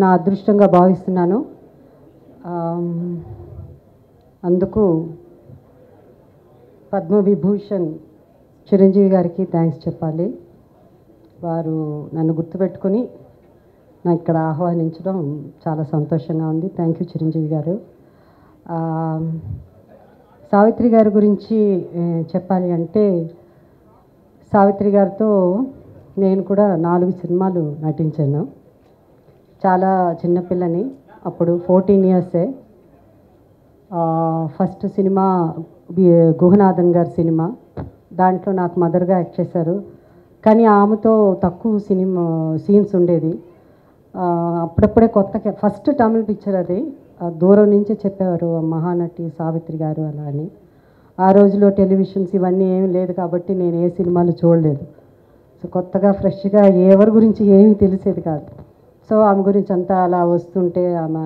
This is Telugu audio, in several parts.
నా అదృష్టంగా భావిస్తున్నాను. అందుకు పద్మవిభూషణ్ చిరంజీవి గారికి థ్యాంక్స్ చెప్పాలి. వారు నన్ను గుర్తుపెట్టుకొని నా ఇక్కడ ఆహ్వానించడం చాలా సంతోషంగా ఉంది. థ్యాంక్ యూ చిరంజీవి గారు. సావిత్రి గారి గురించి చెప్పాలి అంటే, సావిత్రి గారితో నేను కూడా 4 సినిమాలు నటించాను. చాలా చిన్నపిల్లని, అప్పుడు 14 ఇయర్సే. ఫస్ట్ సినిమా గుహనాథన్ గారి సినిమా, దాంట్లో నాకు మదర్గా యాక్ట్ చేశారు. కానీ ఆమెతో తక్కువ సీన్స్ ఉండేది. అప్పుడప్పుడే కొత్త ఫస్ట్ తమిళ పిక్చర్ అది. దూరం నుంచే చెప్పేవారు మహానటి సావిత్రి గారు అలా అని. ఆ రోజులో టెలివిజన్స్ ఇవన్నీ ఏమీ లేదు కాబట్టి నేను ఏ సినిమాలు చూడలేదు. సో కొత్తగా ఫ్రెష్గా ఎవరి గురించి ఏమీ తెలిసేది కాదు. సో ఆమె గురించి అంతా అలా వస్తుంటే, ఆమె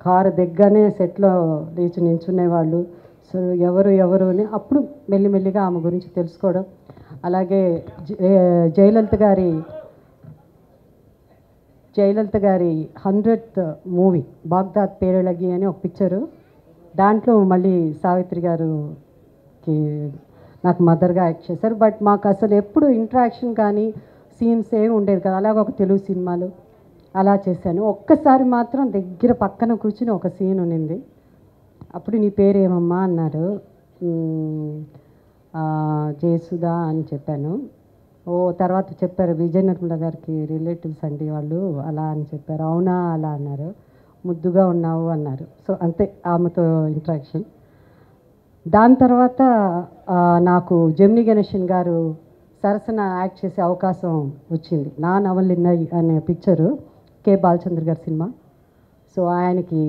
కారు దిగ్గానే సెట్లో లేచి నించునేవాళ్ళు. సో ఎవరు అని అప్పుడు మెల్లిమెల్లిగా ఆమె గురించి తెలుసుకోవడం. అలాగే జయలలిత గారి 100th మూవీ బాగ్దాద్ పేరళగి అని ఒక పిక్చరు. దాంట్లో మళ్ళీ సావిత్రి గారుకి నాకు మదర్గా యాక్ట్ చేశారు. బట్ మాకు అసలు ఎప్పుడు ఇంట్రాక్షన్ కానీ సీన్స్ ఏమి ఉండేది కదా. అలాగే ఒక తెలుగు సినిమాలు అలా చేశాను. ఒక్కసారి మాత్రం దగ్గర పక్కన కూర్చుని ఒక సీన్ ఉన్నింది. అప్పుడు నీ పేరేమమ్మా అన్నారు. జయసుధా అని చెప్పాను. తర్వాత చెప్పారు విజయ నిర్మల గారికి రిలేటివ్స్ అండి వాళ్ళు అలా అని చెప్పారు. అవునా అలా అన్నారు. ముద్దుగా ఉన్నావు అన్నారు. సో అంతే ఆమెతో ఇంట్రాక్షన్. దాని తర్వాత నాకు జెమిని గణేషన్ గారు సరసన యాక్ట్ చేసే అవకాశం వచ్చింది. నా నవలిన్నయి అనే పిక్చరు, కె బాలచంద్ర గారి సినిమా. సో ఆయనకి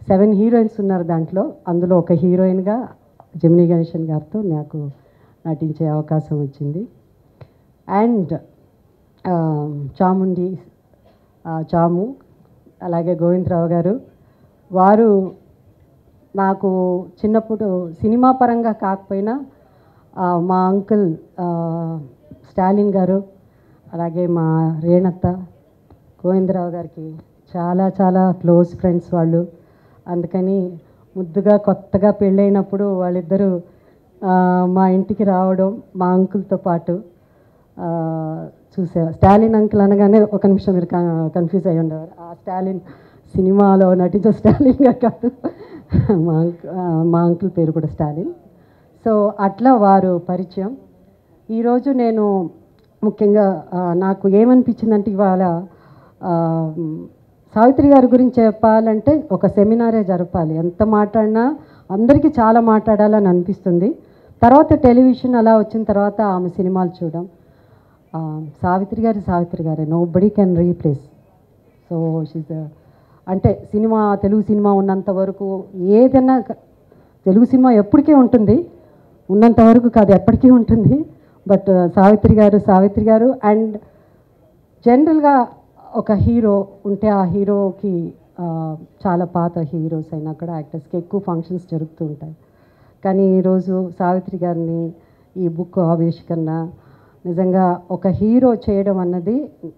7 హీరోయిన్స్ ఉన్నారు దాంట్లో. అందులో ఒక హీరోయిన్గా జెమిని గణేషన్ గారితో నాకు నటించే అవకాశం వచ్చింది. అండ్ చాము అలాగే గోవిందరావు గారు, వారు నాకు చిన్నప్పుడు సినిమా పరంగా కాకపోయినా మా అంకుల్ స్టాలిన్ గారు, అలాగే మా రేణత్త, గోవిందరావు గారికి చాలా చాలా క్లోజ్ ఫ్రెండ్స్ వాళ్ళు. అందుకని ముద్దుగా కొత్తగా పెళ్ళైనప్పుడు వాళ్ళిద్దరూ మా ఇంటికి రావడం మా అంకుల్తో పాటు చూసేవారు. స్టాలిన్ అంకుల్ అనగానే ఒక నిమిషం మీరు కన్ఫ్యూజ్ అయ్యి ఉండేవారు. ఆ స్టాలిన్ సినిమాలో నటించే స్టాలిన్ గారు కాదు, మా అంకుల్ పేరు కూడా స్టాలిన్. సో అట్లా వారు పరిచయం. ఈరోజు నేను ముఖ్యంగా నాకు ఏమనిపించిందంటే, ఇవాళ సావిత్రి గారి గురించి చెప్పాలంటే ఒక సెమినారే జరపాలి. ఎంత మాట్లాడినా అందరికీ చాలా మాట్లాడాలని అనిపిస్తుంది. తర్వాత టెలివిజన్ అలా వచ్చిన తర్వాత ఆమె సినిమాలు చూడడం, సావిత్రి గారే, nobody can replace. So she's అంటే తెలుగు సినిమా ఉన్నంత వరకు ఏదైనా, తెలుగు సినిమా ఎప్పటికీ ఉంటుంది, ఉన్నంత వరకు కాదు ఎప్పటికీ ఉంటుంది. బట్ సావిత్రి గారు అండ్ జనరల్గా ఒక హీరో ఉంటే ఆ హీరోకి చాలా పాత హీరోస్ అయినా కూడా యాక్టర్స్కి ఎక్కువ ఫంక్షన్స్ జరుగుతూ ఉంటాయి. కానీ ఈరోజు సావిత్రి గారిని ఈ బుక్ ఆవిష్కరణ నిజంగా ఒక హీరో చేయడం అన్నది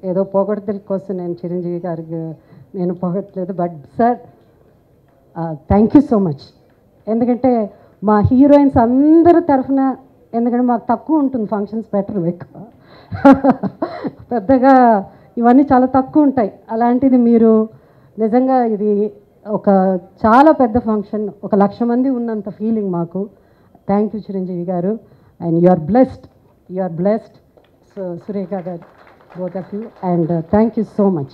ఏదో పొగడ్తల కోసం నేను చిరంజీవి గారికి నేను పొగట్లేదు. But sir thank you so much. ఎందుకంటే మా హీరోయిన్స్ అందరి తరఫున, ఎందుకంటే మాకు తక్కువ ఉంటుంది ఫంక్షన్స్, బెటర్ ఎక్కువ పెద్దగా ఇవన్నీ చాలా తక్కువ ఉంటాయి. అలాంటిది మీరు నిజంగా ఇది ఒక చాలా పెద్ద ఫంక్షన్, 1,00,000 మంది ఉన్నంత ఫీలింగ్ మాకు. Thank you Chiranjeevi garu. And you are blessed, Surekha garu, both of you. And thank you so much.